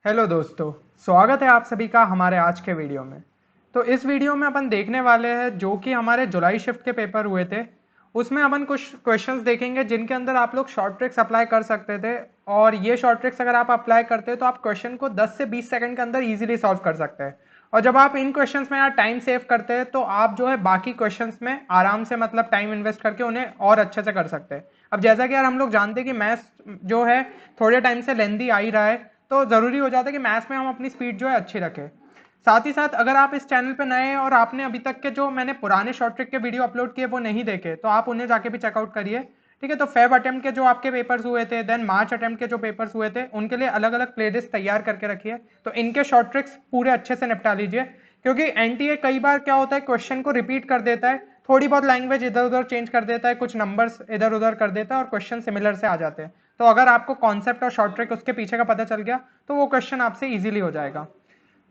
Hello दोस्तों, स्वागत है आप सभी का हमारे आज के वीडियो में। तो इस वीडियो में अपन देखने वाले हैं जो कि हमारे जुलाई शिफ्ट के पेपर हुए थे। उसमें अपन कुछ क्वेश्चंस देखेंगे जिनके अंदर आप लोग शॉर्ट ट्रिक्स अप्लाई कर सकते थे। और ये शॉर्ट ट्रिक्स अगर आप अप्लाई करते हैं तो आप क्वेश्चन को 10 से 20 सेकंड के अंदर इजीली सॉल्व कर सकते हैं। और जब आप इन क्वेश्चंस में यार टाइम सेव करते हैं तो आप जो है बाकी क्वेश्चंस में आराम से मतलब टाइम इन्वेस्ट करके उन्हें और अच्छे से कर सकते हैं। अब जैसा कि यार हम लोग जानते हैं कि मैथ्स जो है थोड़े टाइम से लेंदी आ ही रहा है, तो जरूरी हो जाता है कि मैथ्स में हम अपनी स्पीड जो है अच्छी रखें। साथ ही साथ अगर आप इस चैनल पे नए हैं और आपने अभी तक के जो मैंने पुराने शॉर्ट ट्रिक के वीडियो अपलोड किए वो नहीं देखे तो आप उन्हें जाके भी चेकआउट करिए। ठीक है, तो फेब अटेम्प्ट के जो आपके पेपर्स हुए थे, देन मार्च अटेम्प्ट के जो पेपर्स हुए थे, उनके लिए अलग अलग प्लेलिस्ट तैयार करके रखिए। तो इनके शॉर्ट ट्रिक्स पूरे अच्छे से निपटा लीजिए, क्योंकि एनटीए कई बार क्या होता है क्वेश्चन को रिपीट कर देता है, थोड़ी बहुत लैंग्वेज इधर उधर चेंज कर देता है, कुछ नंबर्स इधर उधर कर देता है और क्वेश्चन सिमिलर से आ जाते हैं। तो अगर आपको कॉन्सेप्ट और शॉर्ट ट्रिक उसके पीछे का पता चल गया तो वो क्वेश्चन आपसे इजीली हो जाएगा।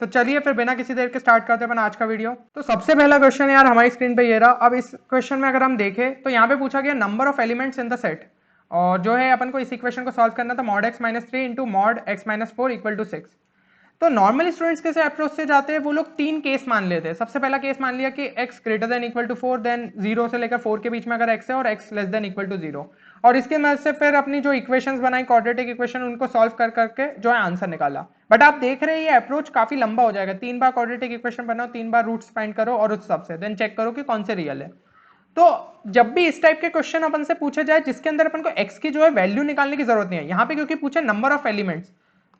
तो चलिए फिर बिना किसी देर के स्टार्ट करते हैं अपन आज का वीडियो। तो सबसे पहला क्वेश्चन यार हमारी स्क्रीन पे ये रहा। अब इस क्वेश्चन में अगर हम देखें तो यहाँ पे पूछा गया number of elements in the set, और जो है अपन को इस इक्वेशन को सॉल्व करना था mod x minus three into mod x minus four equal to six. तो नॉर्मल स्टूडेंट्स कैसे अप्रोच से जाते हैं, वो लोग तीन केस मान लेते हैं। सबसे पहला केस मान लिया कि x greater than equal to four, then zero से लेकर फोर के बीच में अगर x है और x less than equal to zero, और इसके मदद से फिर अपनी जो इक्वेशंस बनाई क्वाड्रेटिक इक्वेशन उनको सॉल्व कर करके जो है आंसर निकाला। बट आप देख रहे हैं ये अप्रोच काफी लंबा हो जाएगा। तीन बार क्वाड्रेटिक इक्वेशन बनाओ, तीन बार रूट्स फाइंड करो और उस हिसाब से देन चेक करो कि कौन से रियल है। तो जब भी इस टाइप के क्वेश्चन अपन से पूछे जाए जिसके अंदर अपन को x की जो है वैल्यू निकालने की जरूरत नहीं है, यहाँ पे क्योंकि पूछे नंबर ऑफ एलिमेंट्स,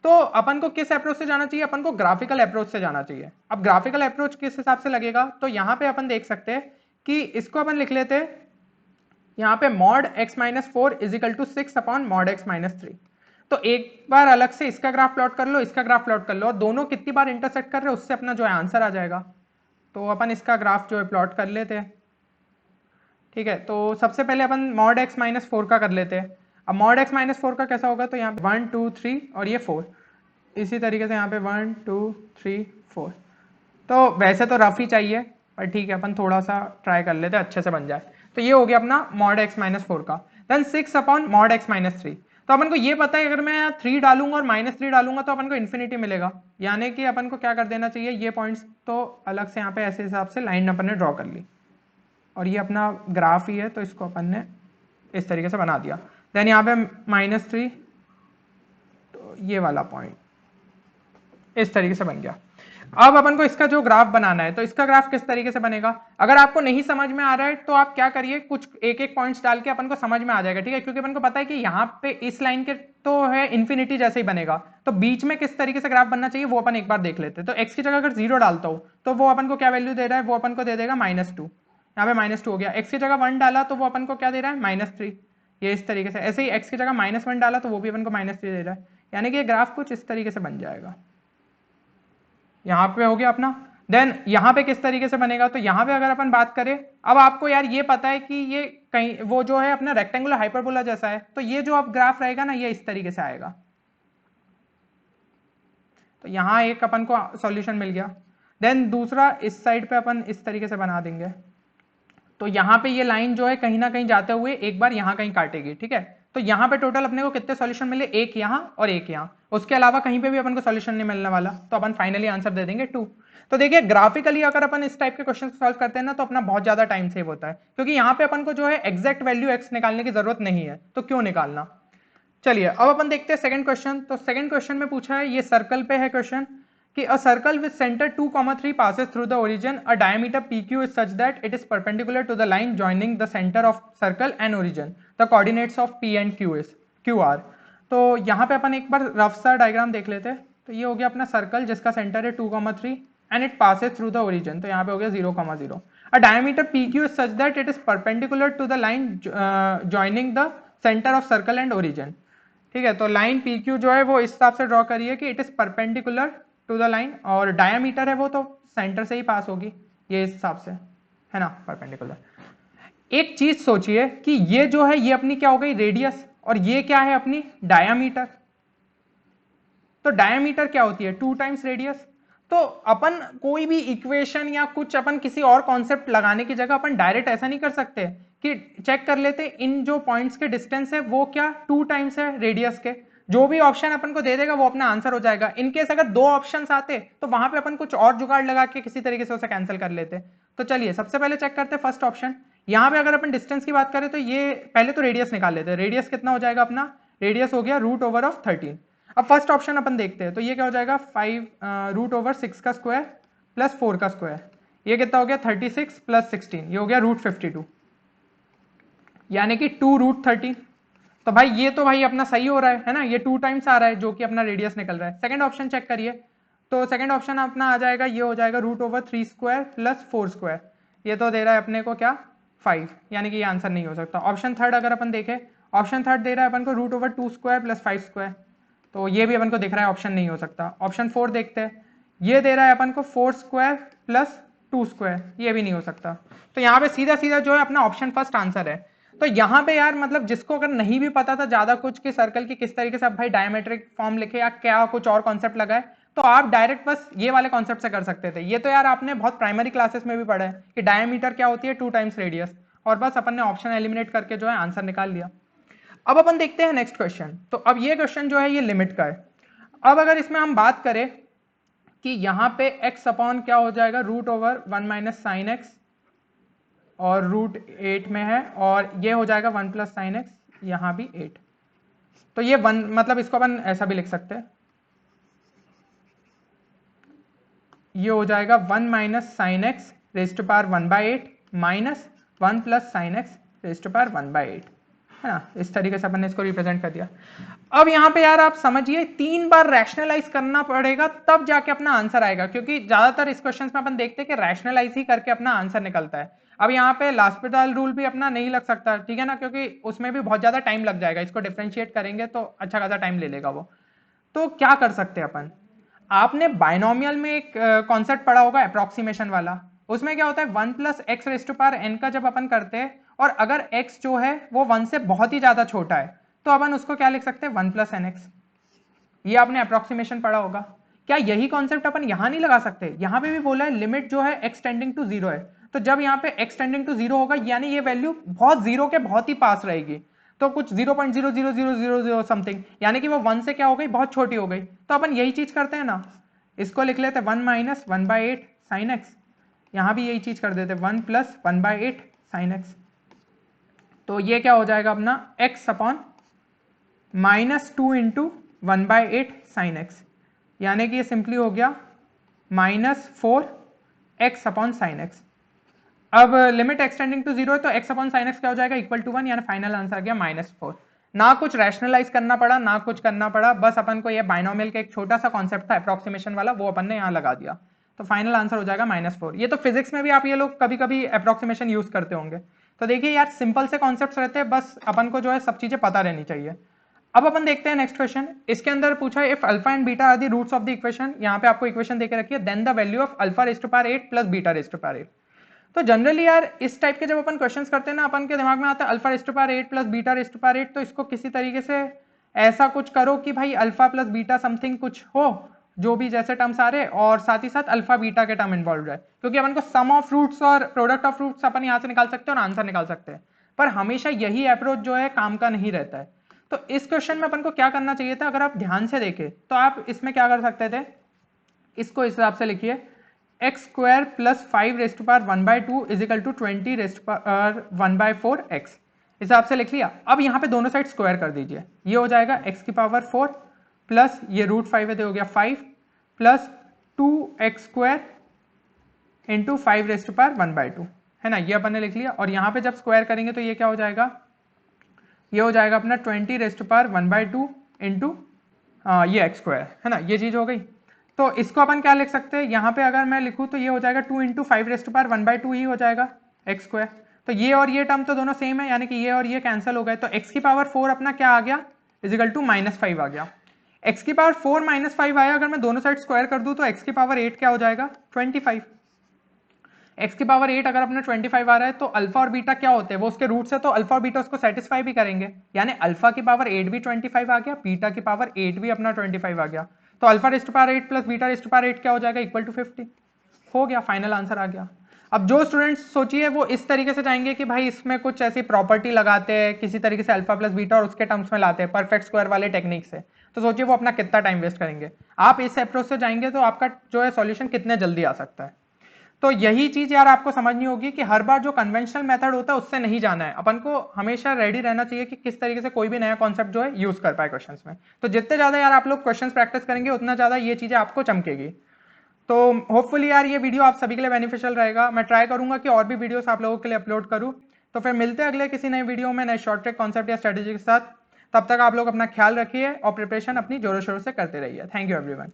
तो अपन को किस अप्रोच से जाना चाहिए, अपन को ग्राफिकल अप्रोच से जाना चाहिए। अब ग्राफिकल अप्रोच किस हिसाब से लगेगा, तो यहाँ पे अपन देख सकते हैं कि इसको अपन लिख लेते हैं यहाँ पे mod x minus four equal to six upon mod x minus three. तो एक बार अलग से इसका ग्राफ प्लॉट कर लो, इसका ग्राफ प्लॉट कर लो, और दोनों कितनी बार इंटरसेक्ट कर रहे हैं उससे अपना जो है आंसर आ जाएगा। तो अपन इसका ग्राफ जो है प्लॉट कर लेते हैं। ठीक है, तो सबसे पहले अपन मॉड एक्स माइनस फोर का कर लेते हैं। अब मॉड एक्स माइनस फोर का कैसा होगा, तो यहाँ पे वन टू थ्री और ये फोर, इसी तरीके से यहाँ पे वन टू थ्री फोर। तो वैसे तो रफ ही चाहिए, पर ठीक है अपन थोड़ा सा ट्राई कर लेते हैं अच्छे से बन जाए। तो ये हो गया अपना मॉड एक्स माइनस फोर का। Then six upon mod x minus three. तो अपन को ये पता है अगर मैं यहाँ थ्री डालूंगा और माइनस थ्री डालूंगा तो अपन को इन्फिनिटी मिलेगा, यानी कि अपन को क्या कर देना चाहिए, ये पॉइंट्स तो अलग से यहाँ पे ऐसे हिसाब से लाइन अपन ने ड्रॉ कर ली, और ये अपना ग्राफ ही है तो इसको अपन ने इस तरीके से बना दिया। देन यहाँ पे माइनस थ्री, तो ये वाला पॉइंट इस तरीके से बन गया। अब अपन को इसका जो ग्राफ बनाना है, तो इसका ग्राफ किस तरीके से बनेगा, अगर आपको नहीं समझ में आ रहा है तो आप क्या करिए, कुछ एक एक पॉइंट्स डाल के अपन को समझ में आ जाएगा। ठीक है, क्योंकि अपन को पता है कि यहाँ पे इस लाइन के तो है इन्फिनिटी जैसे ही बनेगा, तो बीच में किस तरीके से ग्राफ बनना चाहिए वो अपन एक बार देख लेते हैं। तो एक्स की जगह अगर जीरो डालता हूं तो वो अपन को क्या वैल्यू दे रहा है, वो अपन को दे देगा माइनस टू। यहाँ पे माइनस टू हो गया। एक्स की जगह वन डाला तो वो अपन को क्या दे रहा है, माइनस थ्री। ये इस तरीके से, ऐसे ही एक्स की जगह माइनस वन डाला तो वो भी अपन को माइनस थ्री दे रहा है, यानी कि ये ग्राफ कुछ इस तरीके से बन जाएगा। यहाँ पे हो गया अपना। देन यहाँ पे किस तरीके से बनेगा, तो यहाँ पे अगर अपन बात करें, अब आपको यार ये पता है कि ये कहीं वो जो है अपना रेक्टेंगुलर हाइपरबोला जैसा है, तो ये जो अब ग्राफ रहेगा ना ये इस तरीके से आएगा। तो यहाँ एक अपन को सॉल्यूशन मिल गया। देन दूसरा इस साइड पे अपन इस तरीके से बना देंगे, तो यहाँ पे ये लाइन जो है कहीं ना कहीं जाते हुए एक बार यहाँ कहीं काटेगी। ठीक है, तो यहाँ पे टोटल अपने को कितने सॉल्यूशन मिले, एक यहाँ और एक यहाँ, उसके अलावा कहीं पे भी अपन को सॉल्यूशन नहीं मिलने वाला, तो अपन फाइनली आंसर दे देंगे टू। तो देखिए ग्राफिकली अगर अपन इस टाइप के क्वेश्चन सॉल्व करते हैं ना तो अपना बहुत ज्यादा टाइम सेव होता है, क्योंकि यहाँ पे अपन को जो है एग्जैक्ट वैल्यू एक्स निकालने की जरूरत नहीं है, तो क्यों निकालना। चलिए अब अपन देखते हैं सेकंड क्वेश्चन। तो सेकंड क्वेश्चन में पूछा है, ये सर्कल पे है क्वेश्चन, कि a circle with center 2,3 passes through the origin, a diameter pq is such that it is perpendicular to the line joining the center of circle and origin. The coordinates of p and q are। तो यहाँ पे अपन एक बार rough सा diagram देख लेते हैं। तो ये हो गया अपना सर्कल जिसका सेंटर है 2,3 and it passes through the origin, तो यहाँ पे हो गया 0,0। a diameter pq is such that it is perpendicular to the line joining the center of circle and origin। ठीक है, तो लाइन पी क्यू जो है वो इस हिसाब से ड्रॉ करिए कि it is perpendicular to the line, और डायमीटर है वो तो सेंटर से ही पास होगी, ये इस हिसाब से है ना, परपेंडिकुलर। एक चीज सोचिए कि ये जो है ये अपनी क्या हो गई, रेडियस, और ये क्या है अपनी डायामीटर। तो डायामीटर क्या होती है, टू टाइम्स रेडियस। तो अपन कोई भी इक्वेशन या कुछ अपन किसी और कॉन्सेप्ट लगाने की जगह अपन डायरेक्ट ऐसा नहीं कर सकते कि चेक कर लेते इन जो पॉइंट्स के डिस्टेंस है वो क्या टू टाइम्स है रेडियस के। जो भी ऑप्शन अपन को दे देगा वो अपना आंसर हो जाएगा। इनकेस अगर 2 ऑप्शन आते तो वहां पे अपन कुछ और जुगाड़ लगा के किसी तरीके से उसे कैंसिल कर लेते। तो चलिए सबसे पहले चेक करते हैं फर्स्ट ऑप्शन। यहाँ पे अगर अपन डिस्टेंस की बात करें तो ये पहले तो रेडियस निकाल लेते हैं। रेडियस कितना हो जाएगा अपना, रेडियस हो गया रूट ओवर ऑफ 13। अब फर्स्ट ऑप्शन अपन देखते हैं तो ये क्या हो जाएगा 5 रूट ओवर 6 का स्क्वायर प्लस 4 का स्क्वायर, ये कितना हो गया 36 प्लस 16, ये हो गया रूट 52, यानी कि 2 रूट 13। तो भाई ये तो भाई अपना सही हो रहा है ना, ये 2 टाइम्स आ रहा है जो कि अपना रेडियस निकल रहा है। सेकंड ऑप्शन चेक करिए, तो सेकंड ऑप्शन अपना आ जाएगा, ये हो जाएगा root over 3 square plus 4 square, ये तो दे रहा है अपने को क्या 5, यानी कि ये आंसर नहीं हो सकता। ऑप्शन थर्ड अगर अपन देखें, ऑप्शन थर्ड दे रहा है अपन को root over 2 square plus 5 square, तो ये भी अपन को दिख रहा है ऑप्शन नहीं हो सकता। ऑप्शन 4 देखते हैं, ये दे रहा है अपन को 4 स्क्वायर प्लस 2 स्क्वायर, ये भी नहीं हो सकता। तो यहाँ पे सीधा सीधा जो है अपना ऑप्शन फर्स्ट आंसर है। तो यहाँ पे यार मतलब जिसको अगर नहीं भी पता था ज्यादा कुछ कि सर्कल की किस तरीके से अब भाई डायमेट्रिक फॉर्म लिखे या क्या कुछ और कॉन्सेप्ट लगाए, तो आप डायरेक्ट बस ये वाले कॉन्सेप्ट से कर सकते थे। ये तो यार आपने बहुत प्राइमरी क्लासेस में भी पढ़ा है कि डायमीटर क्या होती है 2 टाइम्स रेडियस, और बस अपन ने ऑप्शन एलिमिनेट करके जो है आंसर निकाल लिया। अब अपन देखते हैं नेक्स्ट क्वेश्चन। तो अब ये क्वेश्चन जो है ये लिमिट का है। अब अगर इसमें हम बात करें कि यहाँ पे x अपॉन क्या हो जाएगा root over 1 minus sine x, और रूट 8 में है, और ये हो जाएगा 1 प्लस साइन एक्स, यहाँ भी 8। तो ये 1 मतलब इसको अपन ऐसा भी लिख सकते हैं, ये हो जाएगा 1 minus sine x raise to power 1/8 minus 1 plus sine x raise to power 1/8, है ना। इस तरीके से अपन ने इसको रिप्रेजेंट कर दिया। अब यहाँ पे यार आप समझिए 3 बार रैशनलाइज करना पड़ेगा तब जाके अपना आंसर आएगा, क्योंकि ज्यादातर इस क्वेश्चन में अपन देखते हैं कि रैशनलाइज ही करके अपना आंसर निकलता है। अब यहाँ पे लास्पिटल रूल भी अपना नहीं लग सकता, ठीक है ना, क्योंकि उसमें भी बहुत ज्यादा टाइम लग जाएगा, इसको डिफरेंशिएट करेंगे तो अच्छा खासा टाइम ले लेगा वो। तो क्या कर सकते हैं अपन, आपने बाइनोमियल में एक कॉन्सेप्ट पढ़ा होगा अप्रोक्सीमेशन वाला, उसमें क्या होता है 1 plus x raise to power n का जब अपन करते हैं और अगर x जो है वो 1 से बहुत ही ज्यादा छोटा है तो अपन उसको क्या लिख सकते हैं 1 प्लस एन एक्स। ये आपने अप्रोक्सीमेशन पढ़ा होगा। क्या यही कॉन्सेप्ट अपन यहां नहीं लगा सकते, यहां पे भी बोला है लिमिट जो है x टेंडिंग टू 0 है, तो जब यहाँ पे x टेंडिंग टू 0 होगा यानी ये वैल्यू बहुत 0 के बहुत ही पास रहेगी, तो कुछ 0.00000 समथिंग, यानी कि वो 1 से क्या हो गई बहुत छोटी हो गई। तो अपन यही चीज करते हैं ना, इसको लिख लेते हैं 1 माइनस 1/8 साइन एक्स, यहां भी यही चीज कर देते 1 प्लस 1/8 साइन एक्स। तो ये क्या हो जाएगा अपना x upon minus 2 into 1/8 sine x, यानी कि ये सिंपली हो गया -4x अपॉन साइन एक्स। अब लिमिट एक्सटेंडिंग टू 0 है तो x अपॉन साइन एक्स क्या हो जाएगा इक्वल टू 1, यानी फाइनल आंसर आ गया -4। ना कुछ रैशनलाइज करना पड़ा ना कुछ करना पड़ा, बस अपन को ये बाइनोमियल का एक छोटा सा कॉन्सेप्ट था अप्रोक्सीमेशन वाला, वो अपन ने यहाँ लगा दिया, तो फाइनल आंसर हो जाएगा -4। ये तो फिजिक्स में भी आप ये लोग कभी कभी अप्रोक्सीमेशन यूज करते होंगे। तो देखिए यार सिंपल से कॉन्सेप्ट रहते हैं, बस अपन को जो है सब चीजें पता रहनी चाहिए। अब अपन देखते हैं नेक्स्ट क्वेश्चन। इसके अंदर पूछा है if alpha and beta are the roots of the equation, यहाँ पे आपको इक्वेशन देके रखी है, then the value of alpha raise to power 8 plus beta raise to power 8। तो जनरली यार इस टाइप के जब अपन क्वेश्चंस करते हैं ना, अपन के दिमाग में आता है alpha raise to power 8 plus beta raise to power 8, तो इसको किसी तरीके से ऐसा कुछ करो कि भाई अल्फा प्लस बीटा समथिंग कुछ हो, जो भी जैसे टर्म्स आ रहे, और साथ ही साथ अल्फा बीटा के टर्म इन्वॉल्व है, क्योंकि अपन को सम ऑफ रूट्स और प्रोडक्ट ऑफ रूट्स अपन यहाँ से निकाल सकते हैं और आंसर निकाल सकते हैं, पर हमेशा यही अप्रोच जो है काम का नहीं रहता है। तो इस क्वेश्चन में अपन को क्या करना चाहिए था, अगर आप ध्यान से देखें तो आप इसमें क्या कर सकते थे, इसको इस हिसाब से लिखिए x square plus 5 raise to power 1/2 is equal to 20 raise to power 1/4 x, हिसाब से लिख लिया। अब यहाँ पे दोनों साइड स्क्वायर कर दीजिए, ये हो जाएगा x की पावर 4 प्लस ये रूट 5 है तो हो गया 5 plus 2x square into 5 raise to power 1/2, है ना, ये अपन ने लिख लिया। और यहाँ पे जब स्क्वायर करेंगे तो ये क्या हो जाएगा, ये हो जाएगा अपना 20 रेज टू पावर 1/2 इंटू ये x स्क्वायर, है ना, ये चीज हो गई। तो इसको अपन क्या लिख सकते हैं, यहाँ पे अगर मैं लिखूँ तो ये हो जाएगा 2 इंटू 5 रेज टू पावर 1/2 ही हो जाएगा एक्स स्क्वायर। तो ये और ये टर्म तो दोनों सेम है, यानी कि ये और ये कैंसिल हो गए, तो x की पावर 4 अपना क्या आ गया इज इक्वल टू -5 आ गया। x की पावर 4 -5 आया, अगर मैं दोनों साइड स्क्वायर कर दूं तो x की पावर 8 क्या हो जाएगा 25। x की पावर 8 अगर अपना 25 आ रहा है तो अल्फा और बीटा क्या होते हैं, वो उसके रूट्स है, तो अल्फा और बीटा उसको सेटिस्फाई भी करेंगे, यानी अल्फा की पावर 8 भी 25 आ गया, बीटा की पावर 8 भी अपना 25 आ गया, तो alpha raise to power 8 plus beta raise to power 8 क्या हो जाएगा इक्वल टू 50, हो गया, फाइनल आंसर आ गया। अब जो स्टूडेंट्स सोचिए वो इस तरीके से जाएंगे कि भाई इसमें कुछ ऐसी प्रॉपर्टी लगाते हैं किसी तरीके से अल्फा प्लस बीटा और उसके टर्म्स में लाते हैं परफेक्ट स्क्वायर वाले टेक्निक से, तो सोचिए वो अपना कितना टाइम वेस्ट करेंगे। आप इस अप्रोच से जाएंगे तो आपका जो है सॉल्यूशन कितने जल्दी आ सकता है। तो यही चीज यार आपको समझनी होगी कि हर बार जो कन्वेंशनल मेथड होता है उससे नहीं जाना है, अपन को हमेशा रेडी रहना चाहिए कि किस तरीके से कोई भी नया कॉन्सेप्ट जो है यूज कर पाए क्वेश्चंस में। तो जितने ज्यादा यार आप लोग क्वेश्चंस प्रैक्टिस करेंगे उतना ज्यादा ये चीजें आपको चमकेगी। तो होपफुली यार ये वीडियो आप सभी के लिए बेनिफिशियल रहेगा। मैं ट्राई करूंगा कि और भी वीडियोस आप लोगों के लिए अपलोड करूं। तो फिर मिलते हैं अगले किसी नए वीडियो में नए शॉर्ट ट्रिक कॉन्सेप्ट या स्ट्रेटेजी के साथ। तब तक आप लोग अपना ख्याल रखिए और प्रिपरेशन अपनी जोरों शोरों से करते रहिए। Thank you everyone.